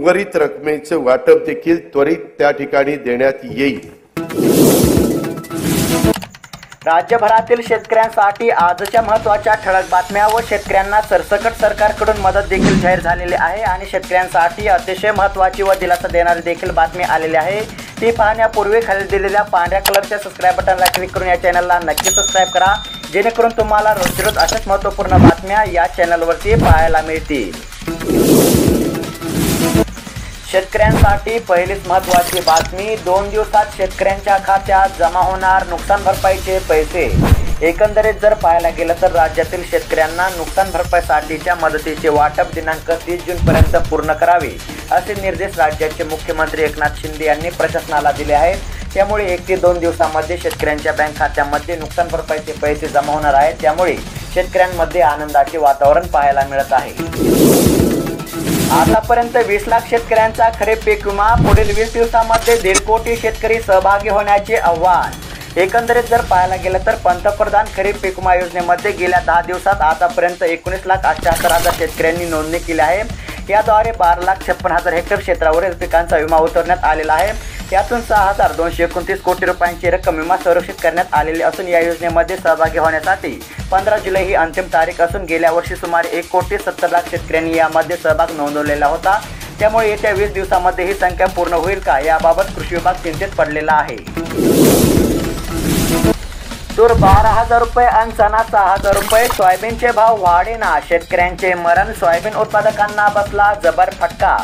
उर्वरित रकमेचे वाटप देखील त्वरित त्या ठिकाणी देण्यात येईल। राज्यभरातील शेतकऱ्यांसाठी आजच्या महत्त्वाच्या ठळक बातम्या व शेतकऱ्यांना सरसकट सरकारकडून मदत देखील जाहीर झालेली आहे आणि शेतकऱ्यांसाठी अतिशय महत्त्वाची व दिलासा देणारी देखील बातमी आलेली आहे। ती पाहण्यापूर्वी खाली दिलेल्या पांढऱ्या कलरच्या सबस्क्राइब बटनला क्लिक करून या चॅनलला नक्की सबस्क्राइब करा, जेणेकरून तुम्हाला रोज रोज अशाच महत्त्वपूर्ण बातम्या या चॅनलवरती पाहायला मिळतील। शेतकऱ्यांसाठी पहिलीच महत्त्वाची बातमी, 2 दिवसात शेतकऱ्यांच्या खात्यात जमा होणार नुकसान भरपाईचे पैसे। एकंदरीत जर पाहायला गेलं तर राज्यातील शेतकऱ्यांना नुकसान भरपाईसाठीच्या मदतीचे वाटप दिनांक 30 जूनपर्यंत पूर्ण करावे असे निर्देश राज्याचे मुख्यमंत्री एकनाथ शिंदे यांनी प्रशासनाला दिले आहेत। त्यामुळे 1 ते 2 दिवसांमध्ये शेतकऱ्यांच्या बँक खात्यामध्ये नुकसान भरपाईचे पैसे जमा होणार आहेत। त्यामुळे शेतकऱ्यांमध्ये आनंदाचे वातावरण पाहायला मिळत आहे। आतापर्यंत 20 लाख शेतकऱ्यांचा खरीप पीक विमा, पुढील 20 दिवसांमध्ये 1.5 कोटी शेतकरी सहभागी होण्याचे आव्हान। एकंदरीत जर पाहायला गेलं तर पंतप्रधान खरीप पीक विमा योजनेमध्ये गेल्या 10 दिवसात आतापर्यंत 19,78,000 शेतकऱ्यांनी नोंदणी केली आहे। याद्वारे 12,56,000 हेक्टर क्षेत्रावरील पिकांचा विमा उतरवण्यात आलेला आहे। यातून 6,229 कोटी रुपयांची रक्कम विमा संरक्षित करण्यात आलेली असून या योजनेमध्ये सहभागी होण्यासाठी 15 जुलै ही अंतिम तारीख असून गेल्या वर्षी सुमारे 1,70,00,000 शेतकऱ्यांनी यामध्ये सहभाग नोंदवलेला होता। त्यामुळे येत्या 20 दिवसांमध्ये ही संख्या पूर्ण होईल का याबाबत कृषी विभाग चिंतेत पडलेला आहे। तूर 12,000 रुपये आणि चणा 6,000 रुपये, सोयाबीनचे भाव वाढेना, शेतकऱ्यांचे मरण, सोयाबीन उत्पादकांना बसला जबर फटका।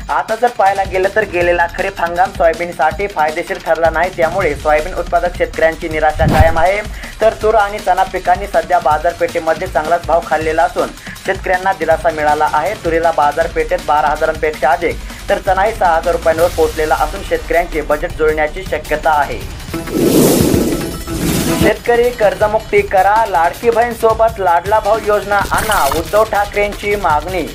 आता जर पाहायला गेलं तर गेलेला खरीप हंगाम सोयाबीनसाठी फायदेशीर ठरला नाही, त्यामुळे सोयाबीन उत्पादक शेतकऱ्यांची निराशा कायम आहे। तर तूर आणि चणा पिकांनी सध्या बाजारपेठेमध्ये चांगलाच भाव खाल्लेला असून शेतकऱ्यांना दिलासा मिळाला आहे। तुरीला बाजारपेठेत 12,000पेक्षा अधिक तर चणाही 6,000 रुपयांवर पोहोचलेला असून शेतकऱ्यांचे बजेट जुळण्याची शक्यता आहे। शेतकरी कर्जमुक्ती करा, लाडकी बहीण सोबत लाडला भाऊ योजना आणा, उद्धव ठाकरेंची मागणी।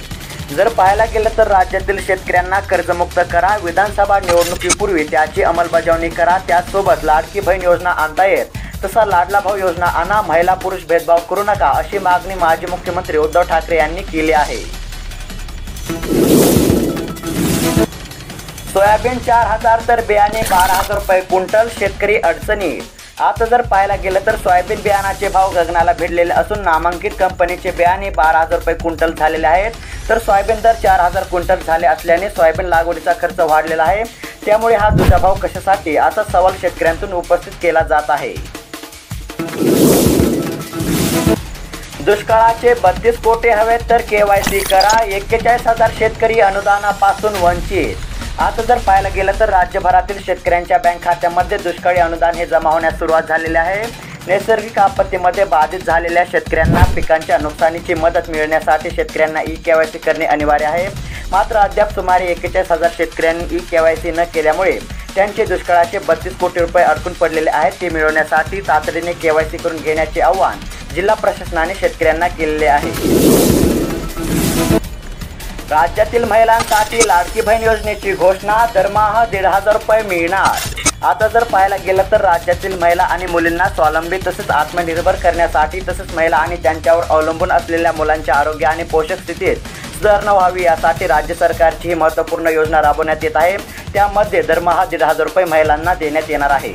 जर पाहायला गेलं तर राज्यातील शेतकऱ्यांना कर्जमुक्त करा, विधानसभा निवडणुकीपूर्वी त्याची अंमलबजावणी करा, त्याचसोबत लाडकी बहीण योजना आणता येत तसा लाडला भाऊ योजना आणा, महिला पुरुष भेदभाव करू नका अशी मागणी माजी मुख्यमंत्री उद्धव ठाकरे यांनी केली आहे। सोयाबीन 4,000 तर बियाणे 12,000 रुपये क्विंटल, शेतकरी अडचणीत। आता जर पाहायला गेलं तर सोयाबीन बियाणाचे भाव गगनाला भिडलेले असून नामांकित कंपनीचे बियाणे 12,000 रुपये क्विंटल झालेले आहेत, तर सोयाबीन दर 4,000 क्विंटल झाले असल्याने सोयाबीन लागवडीचा खर्च वाढलेला आहे। त्यामुळे हा दुजाभाव कशासाठी असा सवाल शेतकऱ्यांतून उपस्थित केला जात आहे। दुष्काळाचे 32 कोटी हवे तर KYC करा, 41,000 शेतकरी अनुदानापासून वंचित। आता जर पाहायला गेलं तर राज्यभरातील शेतकऱ्यांच्या बँक खात्यामध्ये दुष्काळी अनुदान हे जमा होण्यास सुरुवात झालेली आहे। नैसर्गिक आपत्तीमध्ये बाधित झालेल्या शेतकऱ्यांना पिकांच्या नुकसानीची मदत मिळण्यासाठी शेतकऱ्यांना KYC करणे अनिवार्य आहे। मात्र अद्याप सुमारे 41,000 शेतकऱ्यांनी KYC न केल्यामुळे त्यांचे दुष्काळाचे 32 कोटी रुपये अडकून पडलेले आहेत। ते मिळवण्यासाठी तातडीने KYC करून घेण्याचे आवाहन जिल्हा प्रशासनाने शेतकऱ्यांना केलेले आहे। राज्यातील महिलांसाठी लाडकी बहीण योजनेची घोषणा, दरमहा 1,500 रुपये मिळणार। आता जर पाहायला गेलं तर राज्यातील महिला आणि मुलींना स्वावलंबी तसेच आत्मनिर्भर करण्यासाठी तसेच महिला आणि त्यांच्यावर अवलंबून असलेल्या मुलांच्या आरोग्य आणि पोषक स्थितीत सुधारणा व्हावी यासाठी राज्य सरकारची ही महत्त्वपूर्ण योजना राबवण्यात येत आहे। त्यामध्ये दरमहा 1,500 रुपये महिलांना देण्यात येणार आहे।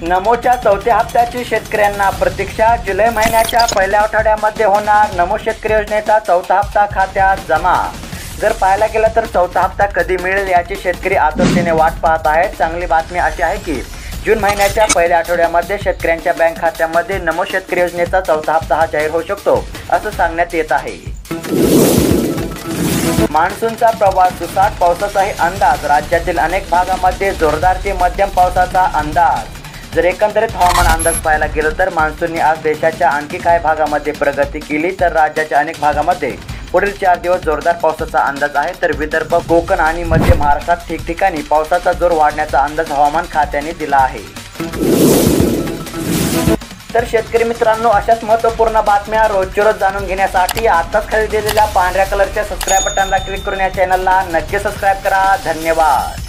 नमोच्या 4थ्या हप्त्याची शेतकऱ्यांना प्रतीक्षा, जुलै महिन्याच्या पहिल्या आठवड्यामध्ये होणार नमो शेतकरी योजनेचा 4था हप्ता खात्यात जमा। जर पाहायला गेलं तर 4था हप्ता कधी मिळेल याची शेतकरी आतुरतेने वाट पाहत आहेत। चांगली बातमी अशी आहे की जून महिन्याच्या पहिल्या आठवड्यामध्ये शेतकऱ्यांच्या बँक खात्यामध्ये नमो शेतकरी योजनेचा 4था हप्ता हा जाहीर होऊ शकतो असं सांगण्यात येत आहे। मान्सूनचा प्रवास सुसाट, पावसाचाही अंदाज, राज्यातील अनेक भागामध्ये जोरदार ते मध्यम पावसाचा अंदाज। जर एकंदरीत हवामान अंदाज पाहायला गेलं तर मान्सूनने आज देशाच्या आणखी काही भागामध्ये प्रगती केली, तर राज्याच्या अनेक भागामध्ये पुढील 4 दिवस जोरदार पावसाचा अंदाज आहे। तर विदर्भ, कोकण आणि मध्य महाराष्ट्रात ठिकठिकाणी पावसाचा जोर वाढण्याचा अंदाज हवामान खात्याने दिला आहे। तर शेतकरी मित्रांनो, अशाच महत्त्वपूर्ण बातम्या रोजच्या रोज जाणून घेण्यासाठी आताच खाली दिलेल्या पांढऱ्या कलरच्या सबस्क्राइब बटनला क्लिक करून या चॅनलला नक्की सबस्क्राइब करा। धन्यवाद।